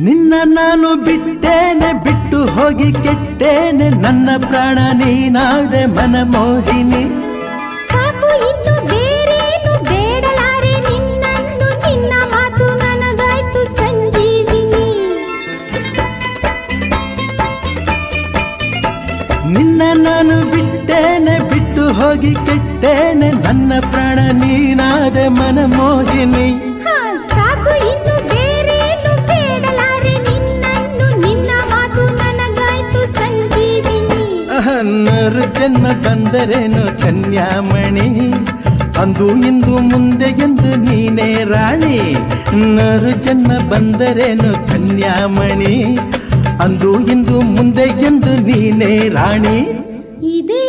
ನಿನ್ನ ನಾನು ಬಿಟ್ಟೇನೆ ಬಿಟ್ಟು ಹೋಗಿ ಕೆಟ್ಟೇನೆ ನನ್ನ ಪ್ರಾಣ ನೀನಾದೆ ಮನಮೋಹಿನಿ ಸಾಕು ಇನ್ನು ಬೇರೇನು ಬೇಡಲಾರೆ ನಿನ್ನನ್ನು ನಿನ್ನ ಮಾತು ನನಗಾಯ್ತು ಸಂಜೀವಿನಿ ನಿನ್ನ ನಾನು ಬಿಟ್ಟೇನೆ ಬಿಟ್ಟು ಹೋಗಿ ಕೆಟ್ಟೇನೆ ನನ್ನ ಪ್ರಾಣ ನೀನಾದೆ ಮನಮೋಹಿನಿ ಸಾಕು ಇನ್ನು ಬೇರೇನು ಬೇಡಲಾರೆ ನಿನ್ನನ್ನು ನಿನ್ನ ಮಾತು ನನಗಾಯ್ತು ಸಂಜೀವಿನಿ ನೂರು ಜನ್ಮ ಬಂದರೇನು ಕನ್ಯಾಮಣಿ ಅಂದು ಇಂದು ಮುಂದೆ ಎಂದು ನೀನೇ ರಾಣಿ ನೂರು ಜನ್ಮ ಬಂದರೇನು ಕನ್ಯಾಮಣಿ ಅಂದು ಇಂದು ಮುಂದೆ ಎಂದು ನೀನೇ ರಾಣಿ ಇದೇ